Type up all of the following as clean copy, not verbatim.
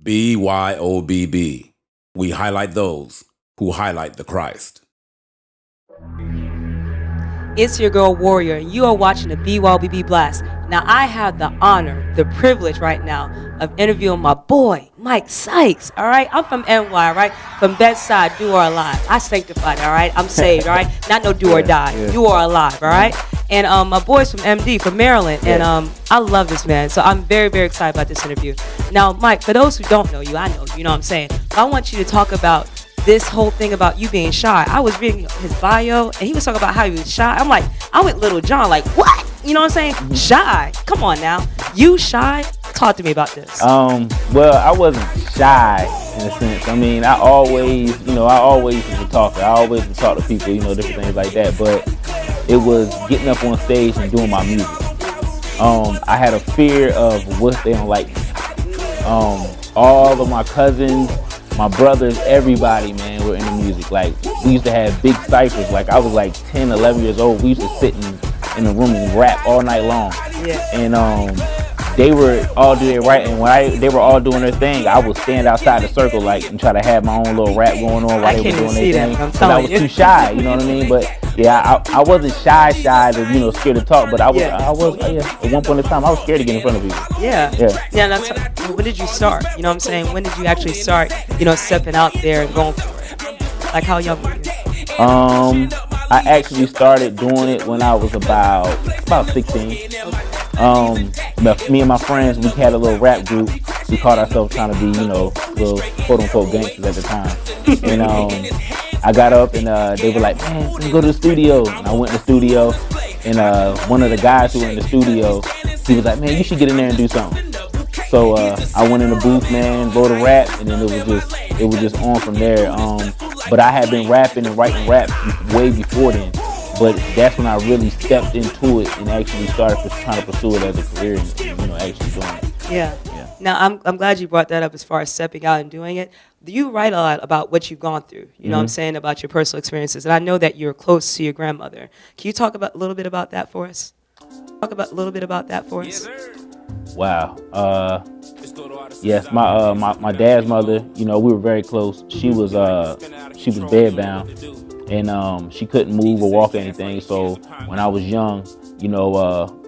BYOBB. We highlight those who highlight the Christ. It's your girl Warrior, and you are watching the BYOBB Blast. Now, I have the honor, the privilege right now of interviewing my boy, Mike Sykes, all right? I'm from NY, all right? From bedside, do or alive. I sanctified, all right? I'm saved, all right? Not no do or die, do or alive, all right? And my boy's from MD, from Maryland, and I love this man, so I'm very, very excited about this interview. Now, Mike, for those who don't know you, I know you know what I'm saying, but I want you to talk about this whole thing about you being shy. I was reading his bio, and he was talking about how he was shy. I'm like, I went Little John, like, what? You know what I'm saying? Shy. Come on now. You shy? Talk to me about this. Well, I wasn't shy in a sense. I mean, I always was a talker. I always would talk to people, different things like that. But it was getting up on stage and doing my music. I had a fear of what they don't like me. All of my cousins, my brothers, everybody, man, were into music. Like, we used to have big ciphers. Like, I was like 10, 11 years old. We used to sit in the room and rap all night long. Yeah. And they were all doing it right. And when they were all doing their thing, I would stand outside the circle, like, and try to have my own little rap going on while they were doing their thing. Because I was too shy, you know what I mean? But yeah, I wasn't shy to, scared to talk. But I was at one point in time, I was scared to get in front of people. Yeah. Yeah. When did you start? You know what I'm saying? When did you actually start, stepping out there and going for it? Like, how young were you? I actually started doing it when I was about 16. Me and my friends, we had a little rap group. We called ourselves trying to be, little quote-unquote gangsters at the time. And I got up and they were like, man, let's go to the studio. And I went to the studio, and one of the guys who were in the studio, he was like, man, you should get in there and do something. So I went in the booth, man, wrote a rap, and then it was just on from there. But I had been rapping and writing rap way before then. But that's when I really stepped into it and actually started trying to pursue it as a career and actually doing it. Yeah. Now, I'm glad you brought that up as far as stepping out and doing it. You write a lot about what you've gone through, you know what I'm saying, about your personal experiences. And I know that you're close to your grandmother. Can you talk a little bit about that for us? Wow. Yes, my dad's mother, we were very close. She was bedbound, and she couldn't move or walk or anything. So when I was young,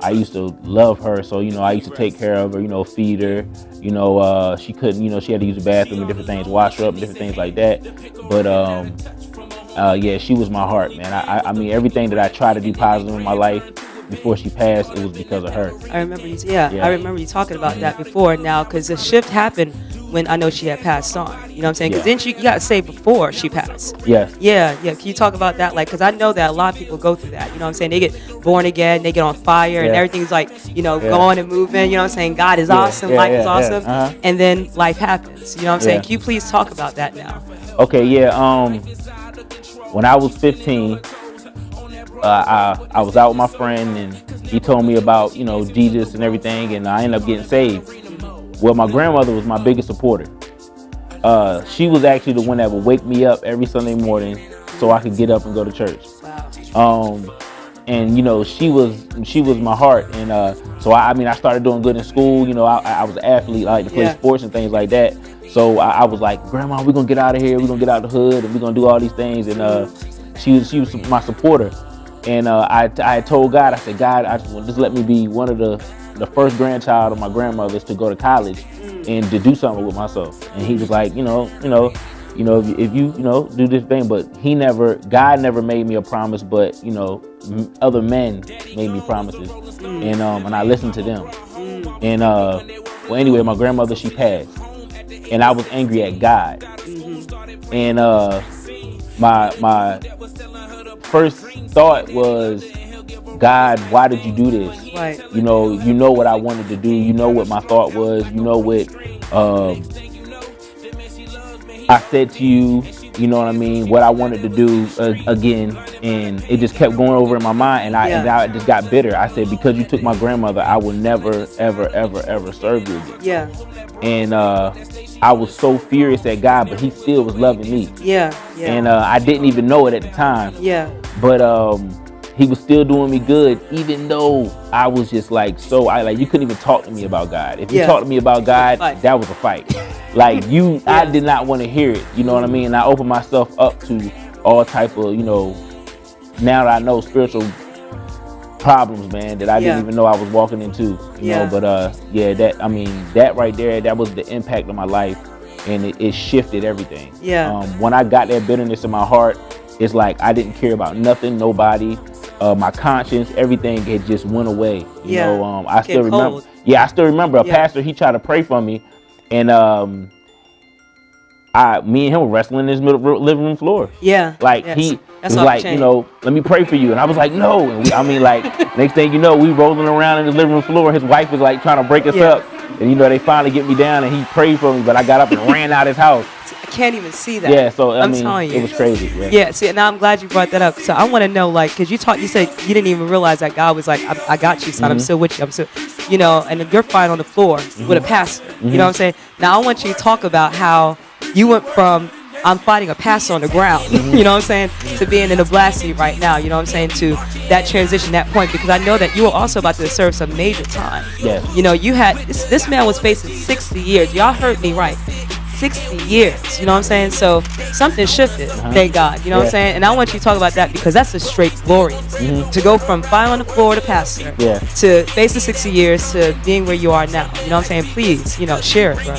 I used to love her. So, I used to take care of her, feed her. She couldn't, she had to use the bathroom and different things, wash her up and different things like that. But yeah, she was my heart, man. I mean, everything that I tried to do positive in my life before she passed, it was because of her. I remember you. I remember you talking about that before. Now, because the shift happened when I know she had passed on. You know what I'm saying? Because then you got to say before she passed. Yes. Yeah. Can you talk about that? Like, because I know that a lot of people go through that. You know what I'm saying? They get born again, they get on fire, and everything's like, going and moving. You know what I'm saying? God is awesome, life is awesome, and then life happens. You know what I'm saying? Can you please talk about that now? Okay. Yeah. When I was 15. I was out with my friend, and he told me about, Jesus and everything, and I ended up getting saved. Well, my grandmother was my biggest supporter. She was actually the one that would wake me up every Sunday morning so I could get up and go to church. Wow. And she was my heart, and so I started doing good in school. I was an athlete, I like to play sports and things like that. So I was like, Grandma, we're gonna get out of here, we're gonna get out of the hood, and we're gonna do all these things. And she was my supporter. And I told God, I said, God, just let me be one of the first grandchild of my grandmother's to go to college and to do something with myself. And he was like, if you do this thing, but God never made me a promise, but other men made me promises, and I listened to them. And well, anyway, my grandmother, she passed, and I was angry at God. And my first thought was, God, why did you do this? Right. You know what I wanted to do. You know what my thought was. You know what I said to you. You know what I mean? What I wanted to do again, and it just kept going over in my mind, and I just got bitter. I said, because you took my grandmother, I will never, ever, ever, ever serve you again. Yeah. And I was so furious at God, but He still was loving me. Yeah. And I didn't even know it at the time. Yeah. But he was still doing me good, even though I was just like, you couldn't even talk to me about God. If you talked to me about God, that was a fight. Like I did not want to hear it. You know what I mean? And I opened myself up to all type of, now that I know, spiritual problems, man, that I didn't even know I was walking into. You know, but that right there, that was the impact of my life, and it shifted everything. When I got that bitterness in my heart, it's like I didn't care about nothing, nobody. My conscience, everything had just went away. You know, I still remember. I still remember a pastor. He tried to pray for me, and me and him were wrestling in his living room floor. Like he was like, let me pray for you, and I was like, no. And next thing you know, we rolling around in the living room floor. His wife was like trying to break us up, and they finally get me down, and he prayed for me. But I got up and ran out his house. I can't even see that. Yeah, so I mean, telling you, it was crazy. See, now I'm glad you brought that up. So I want to know, because you said you didn't even realize that God was like, I got you, son. I'm still with you. I'm still, and if you're fighting on the floor with a pastor, you know what I'm saying? Now I want you to talk about how you went from I'm fighting a pastor on the ground, you know what I'm saying, to being in the blast seat right now, you know what I'm saying, to that transition, that point, because I know that you were also about to serve some major time. You had, this man was facing 60 years. Y'all heard me right. 60 years, you know what I'm saying? So something shifted, thank God, you know what I'm saying? And I want you to talk about that, because that's a straight glorious. To go from fighting on the floor to pastor, to facing 60 years, to being where you are now, you know what I'm saying? Please, share it, bro.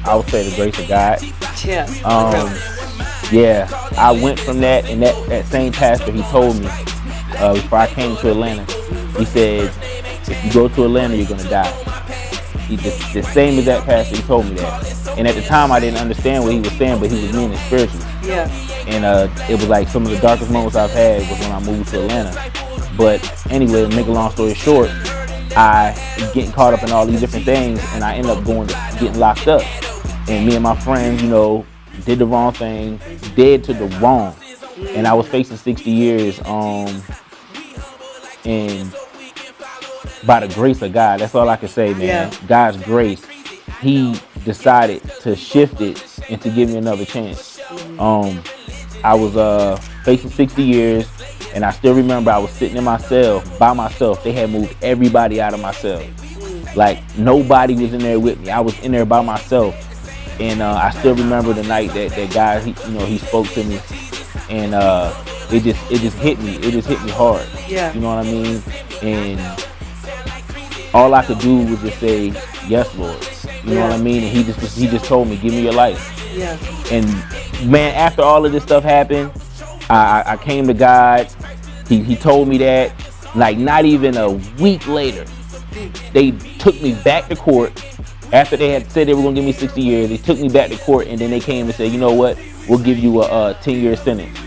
I would say the grace of God. I went from that, and that same pastor, he told me before I came to Atlanta, he said, if you go to Atlanta, you're gonna die. The same as that pastor, he told me that. And at the time, I didn't understand what he was saying, but he was meaning spiritually. And it was like some of the darkest moments I've had was when I moved to Atlanta. But anyway, to make a long story short, I getting caught up in all these different things, and I ended up getting locked up. And me and my friends, did the wrong thing, dead to the wrong. And I was facing 60 years, and by the grace of God, that's all I can say, man. God's grace, he decided to shift it and to give me another chance. I was facing 60 years, and I still remember I was sitting in my cell by myself. They had moved everybody out of my cell. Like, nobody was in there with me. I was in there by myself. And I still remember the night that guy, he spoke to me, and it just hit me. It just hit me hard. You know what I mean? And all I could do was just say, yes, Lord. You know what I mean? And he just told me, give me your life. And man, after all of this stuff happened, I came to God. He told me that. Like, not even a week later, they took me back to court. After they had said they were going to give me 60 years, they took me back to court, and then they came and said, you know what, we'll give you a 10-year sentence.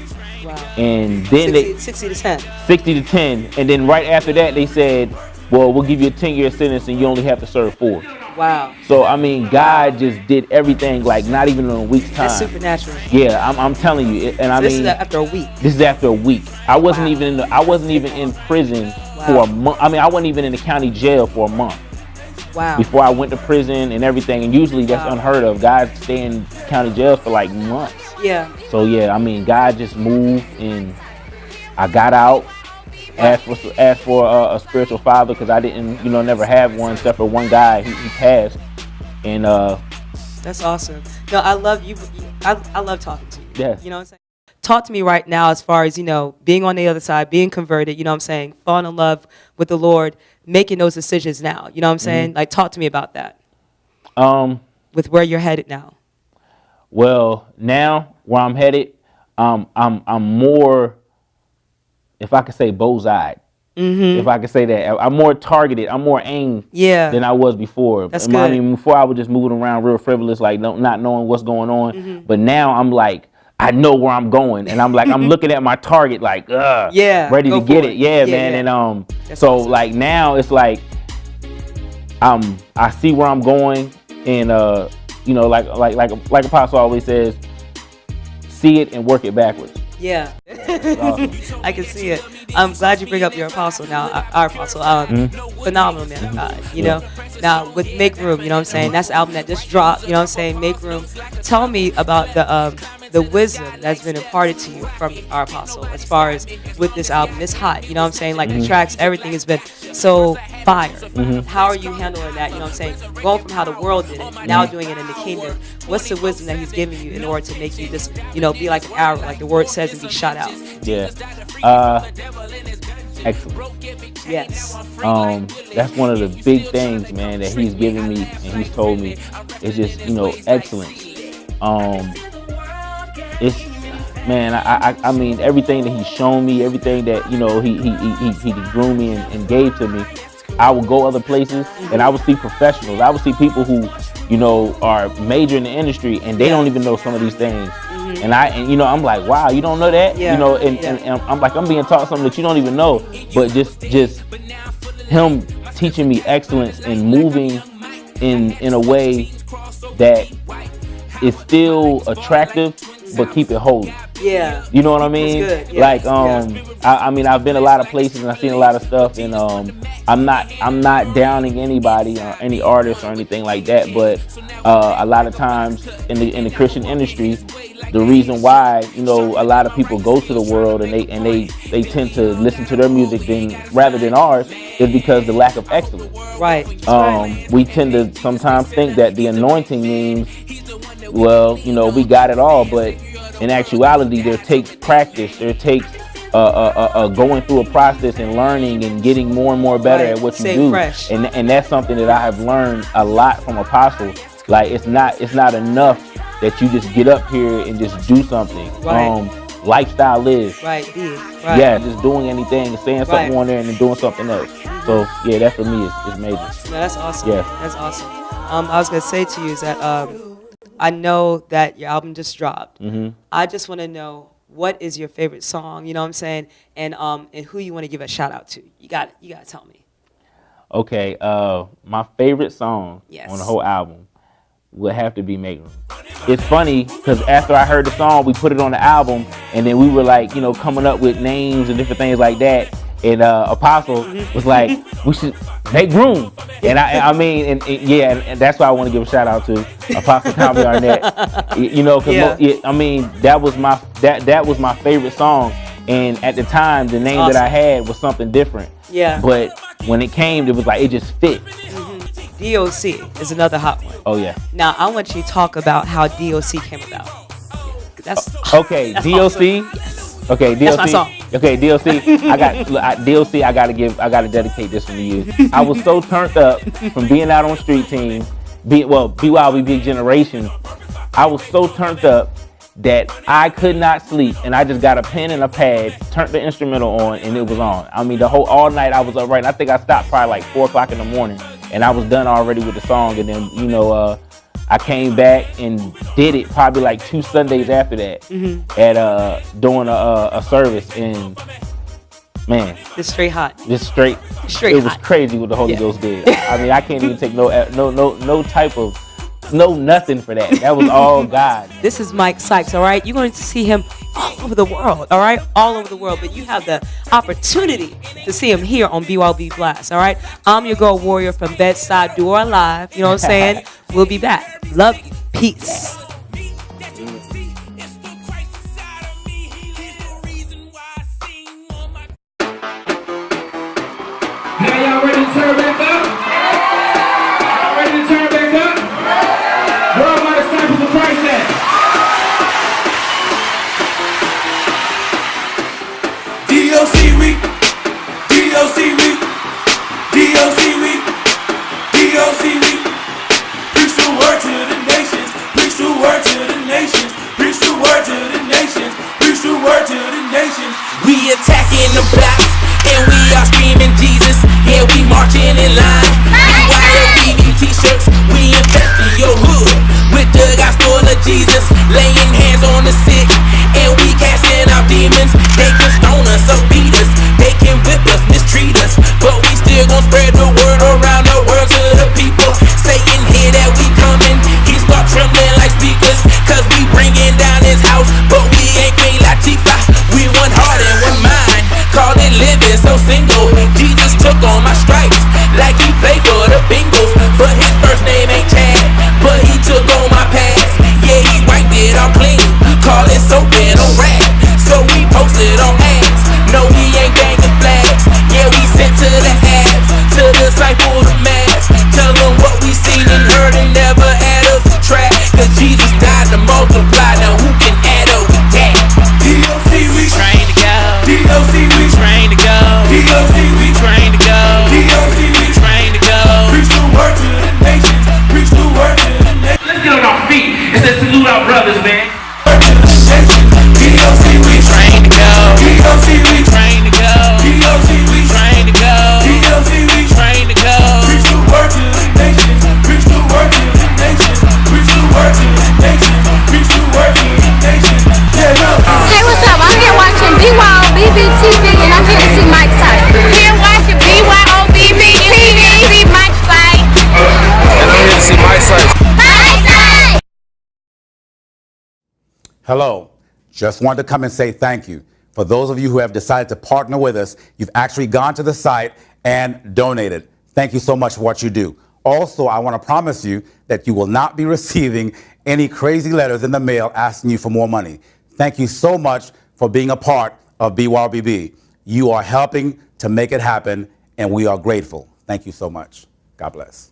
Wow. And then 60 to 10. 60 to 10. And then right after that, they said, well, we'll give you a 10-year sentence, and you only have to serve 4. Wow. So, I mean, God just did everything, like, not even in a week's time. That's supernatural. Yeah, I'm telling you. And this is after a week. This is after a week. I wasn't even in prison for a month. I mean, I wasn't even in the county jail for a month. Wow. Before I went to prison and everything, and usually that's unheard of. Guys stay in county jails for like months. So I mean, God just moved, and I got out. Asked for a spiritual father, because I didn't, never have one except for one guy. He passed, and that's awesome. No, I love you. I love talking to you. Yes. You know what I'm saying? Talk to me right now as far as, being on the other side, being converted, you know what I'm saying, falling in love with the Lord, making those decisions now, you know what I'm saying? Like, talk to me about that. With where you're headed now. Well, now where I'm headed, I'm more, if I could say, bullseye. If I could say that, I'm more targeted. I'm more aimed than I was before. That's good. I mean, before I was just moving around real frivolous, like not knowing what's going on. But now I'm like, I know where I'm going, and I'm like, I'm looking at my target, like, ready to get it. Yeah, man. And so awesome. Like now it's like, I see where I'm going, and like Apostle always says, see it and work it backwards. Yeah. Awesome. I can see it. I'm glad you bring up your apostle now, our apostle. Phenomenal man of God, you know. Now, with Make Room, you know what I'm saying? That's the album that just dropped, you know what I'm saying? Make Room. Tell me about the wisdom that's been imparted to you from our apostle as far as with this album. It's hot, you know what I'm saying? Like the tracks, everything has been so fire. How are you handling that, you know what I'm saying? Going from how the world did it, now doing it in the kingdom. What's the wisdom that he's giving you in order to make you just, you know, be like an arrow, like the word says, and be shot out? Yeah. Excellent. Yes. That's one of the big things, man, that he's given me and he's told me. It's just, you know, excellence. It's, man, I mean, everything that he's shown me, everything that, you know, he grew me and gave to me. I would go other places and I would see professionals. I would see people who, you know, are major in the industry and they don't even know some of these things. And you know, I'm like, wow, you don't know that? You know, and I'm like, I'm being taught something that you don't even know. But just him teaching me excellence and moving in a way that is still attractive, but keep it holy. Yeah. You know what I mean? Good. Yeah. Like, I mean, I've been a lot of places and I've seen a lot of stuff, and I'm not downing anybody or any artist or anything like that. But a lot of times in the Christian industry, the reason why, you know, a lot of people go to the world and they tend to listen to their music rather than ours is because the lack of excellence. Right. We tend to sometimes think that the anointing means, well, you know, we got it all, but in actuality, there takes practice. There takes going through a process and learning and getting more and more better at what you do. Fresh. And that's something that I have learned a lot from Apostle. Like, it's not enough that you just get up here and just do something. Right. Lifestyle is. Right. Yeah, just doing anything and saying something on there and then doing something else. So yeah, that for me is major. No, that's awesome. Yeah. That's awesome. I was gonna say to you is that I know that your album just dropped. I just want to know, what is your favorite song? You know what I'm saying? And who you want to give a shout out to? You got to tell me. Okay, my favorite song on the whole album would have to be Make Room. It's funny because after I heard the song, we put it on the album, and then we were like, you know, coming up with names and different things like that. And Apostle was like, we should make room. And I mean, and that's why I want to give a shout out to Apostle Tommy Arnett. You know, because I mean, that was my favorite song. And at the time, the name that I had was something different. Yeah. But when it came, it was like, it just fit. DOC is another hot one. Oh yeah. Now I want you to talk about how DOC came about. That's okay. that's DOC. Awesome. Yes. Okay, DOC. That's my song. Okay, DOC. DOC. I gotta dedicate this one to you. I was so turned up from being out on street team, BYOBB Big Generation. I was so turned up that I could not sleep, and I just got a pen and a pad, turned the instrumental on, and it was on. I mean, all night I was up writing. I think I stopped probably like 4 o'clock in the morning, and I was done already with the song. And then, you know, I came back and did it probably like 2 Sundays after that at doing a service, and man, it's straight hot. Just straight. It was crazy what the Holy Ghost did. I mean, I can't even take no type of nothing for that. That was all God. This is Mike Sykes, all right? You're going to see him all over the world, all right? All over the world. But you have the opportunity to see him here on BYOBB Blast, all right? I'm your girl Warrior from Bedside Door Live. You know what I'm saying? We'll be back. Love you. Peace. Now y'all ready to turn back up? Y'all ready to turn back up? Where are my disciples of Christ at? DOC week, DOC week, DOC week, DOC week. Preach the word to the nations, preach the word to the nations, preach the word to the nations, preach the word to the nations. We attacking the blocks and we are screaming Jesus. Yeah, we marching in line. BYOBB t-shirts, we infesting your hood with the gospel of Jesus, laying hands on the sick, and we casting out demons. They can stone us or beat us, they can whip us, mistreat us, but we still gon' spread the word around the world to the people. Satan hear that we coming, he start trembling like speakers, cause we bringing down his house, but we ain't Queen Latifah. We one heart and one mind, call it living so single. Jesus took on my stripes like he Cause Jesus died to multiply. Now who can add up with that? DOC, we train to go. DOC, we train to go. DOC, we train to go. DOC, we train to go. Preach the word to the nations. Preach the word to the nations. Let's get on our feet and let's salute our brothers, man. DOC, we train to go. DOC, we train to go. DOC, we train to go. DOC, we train to go. Preach the word to the nations. Preach the word to the nations. Preach the word to the nations. Preach the word to the nations. Yeah, no. Hey, what's up? I'm here watching BYOBB.TV and I'm here to see Mike Sykes. Here watching BYOBB.TV, Mike Sykes. And I'm here to see Mike Sykes. Mike Sykes! Hello. Just wanted to come and say thank you. For those of you who have decided to partner with us, you've actually gone to the site and donated. Thank you so much for what you do. Also, I want to promise you that you will not be receiving any crazy letters in the mail asking you for more money. Thank you so much for being a part of BYOBB. You are helping to make it happen, and we are grateful. Thank you so much. God bless.